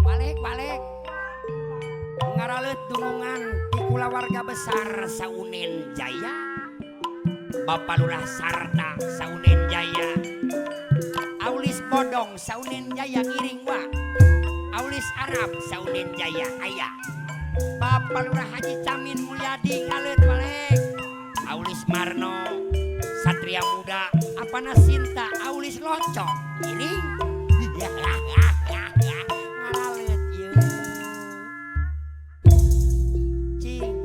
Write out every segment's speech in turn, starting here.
Balik-balik ngaralet dunungan di kulawarga besar Saunen Jaya, Bapak Lurah Sarta Saunen Jaya, Aulis Bodong Saunen Jaya ngiring wa, Aulis Arab Saunen Jaya aya, Bapak Lurah Haji Camin Mulyadi ngalet balik, Aulis Marno Satria Muda apana Sinta Aulis Locok ngiring ngaralet ye cing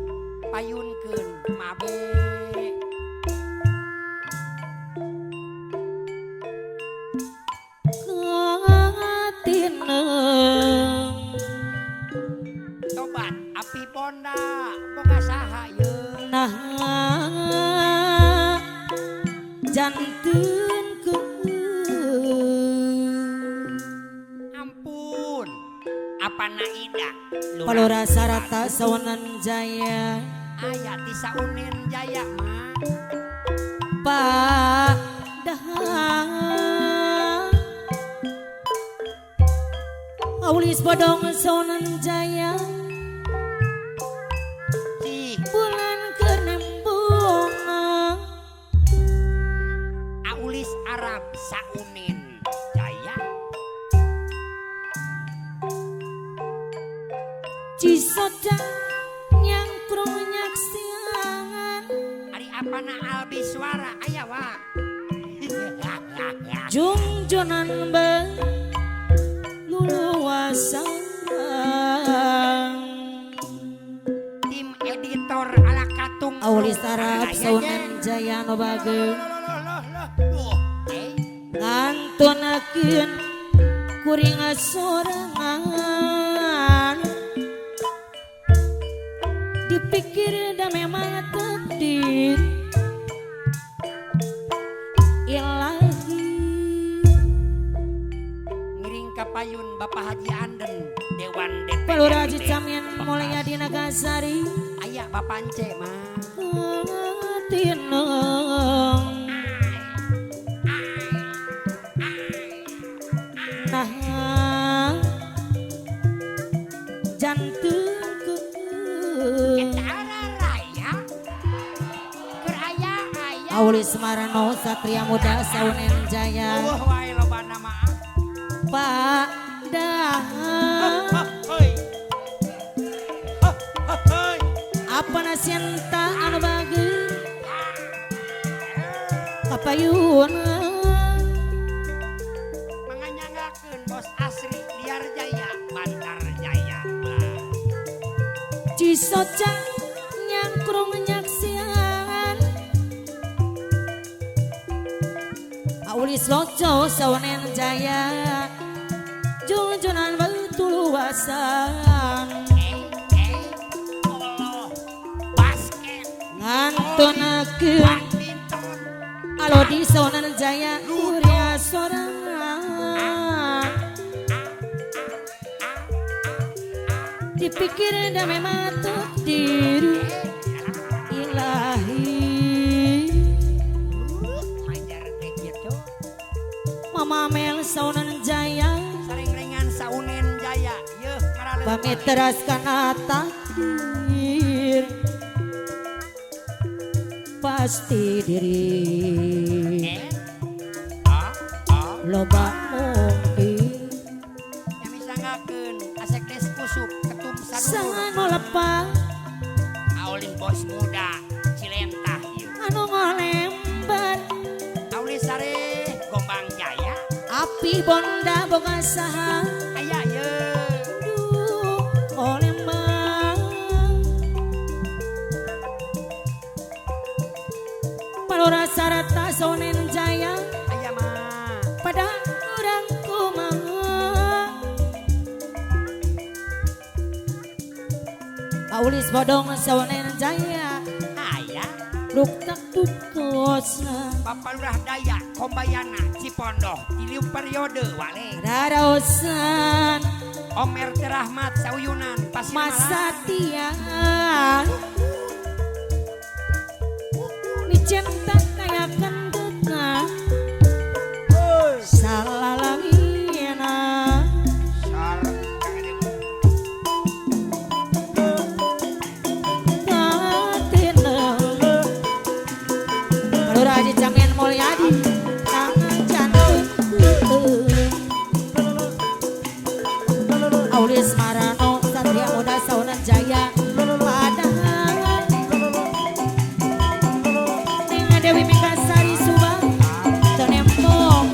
payunkeun mabe katineng tobat api bonda boga saha ye nah janten ke ampun apana Ida Palura Sarata Saunen Jaya aya di Saunen Jaya mah padahal Aulis Bodong Saunen Jaya cing bulan kenembung Aulis Arab Saunen Jaya Cisoda nyangkrung nyaksian ari apana Albi Suara aya wa jungjonan be luluasan tim editor ala katung Aulis Arab Saunen Jaya no bage ngantunakeun kuring sorangan dipikir da memang takdir ilahi ngiring kapayun Bapak Haji Anden Dewan DPRD Palura Haji Camin mulai dina Gasari aya Bapak Ance mah tineng nah jantung eta raya keur aya Aulis Marno Satria Muda Saunen Jaya wae lobana mah padahal apa nasinta anu bage kapayun manganyanggakeun bos asri liar jaya Bantar Jaya Cisoca nyangkrung nyaksian Aulis Loco Saunen Jaya junjunan betuluasan Allah basket ngantunakeun badminton alo di Saunen Jaya kuria sorangan dipikir da memang takdir ilahi majar teh kitu Mama Mel Saunen Jaya saring-ringan Saunen Jaya yeuh ngaraleut pamit teraskan takdir pasti diri loba mungkin yang misangakeun asek des kusuk ketum sadulur sanu lepa Aulis bos muda Cilentah ieu anu ngolembar Aulis sare Gombang Jaya api bonda boga saha aya yeuh duh ngolembar Palura Sarata Saunen Jaya aya mah pada urang kumaha Aulis Bodong Saunen Jaya aya duktak dukosa Bapak Lurah Daya Kombayana Cipondoh Tiliu periode wale daraosan Omer Terahmat Sauyunan Pasir masa tiang micinta kaya kendena salalamina katina Lurah Haji Jamil Mulyadi tangan jantung Aulis Marano Satria Muda Saunan Jaya padahal dengan Dewi Mekasari Subang Tenempong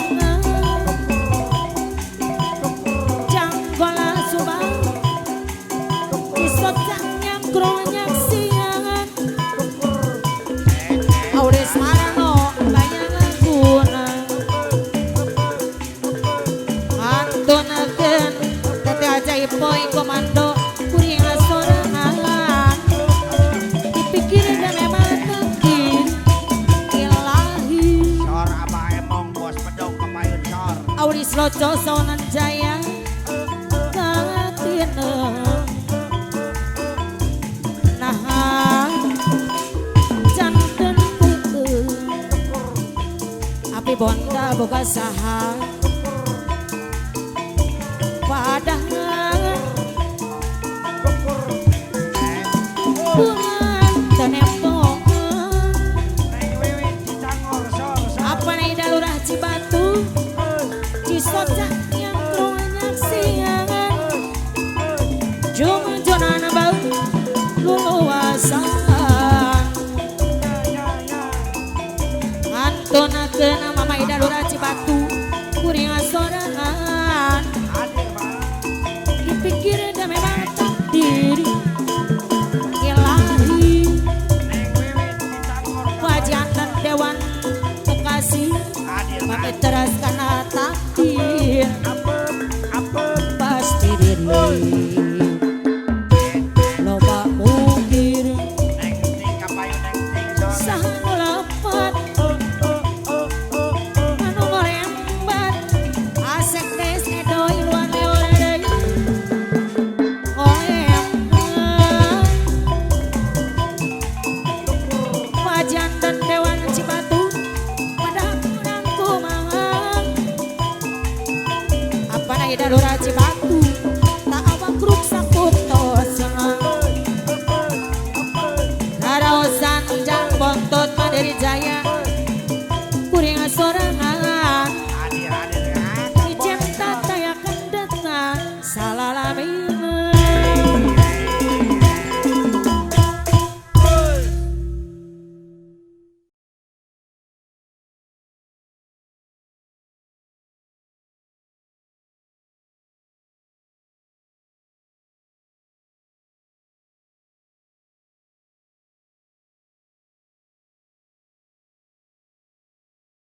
Janggola Subang Kisot Nyangkro Nyaksiangan Aulis Marano Banyak Laguna Antonaken Tete ajaib boy komando kuring sorangan dipikir dan memang takdir ilahi Cor Abah Emong Bos Pedong Kepayun Cor Aulis Loco Saunan Jaya katina nah janten api bonda boga saha padahal bulan tenempong Neng Wiwit Cicangor Sor apa nih Lurah Cibatu Cisoca yang keruanyak siangan cuma jonan bau luluasan Antona kena Mama Ida Lurah Cibatu kuring sorangan dipikir dan memang takdir ilahi Neng Wiwit Cicangor Wajantan Dewan Bekasi Hadir mami teras karena takdir pasti diri loba mungkir Neng Ting Kapayun Neng Ting Cor sah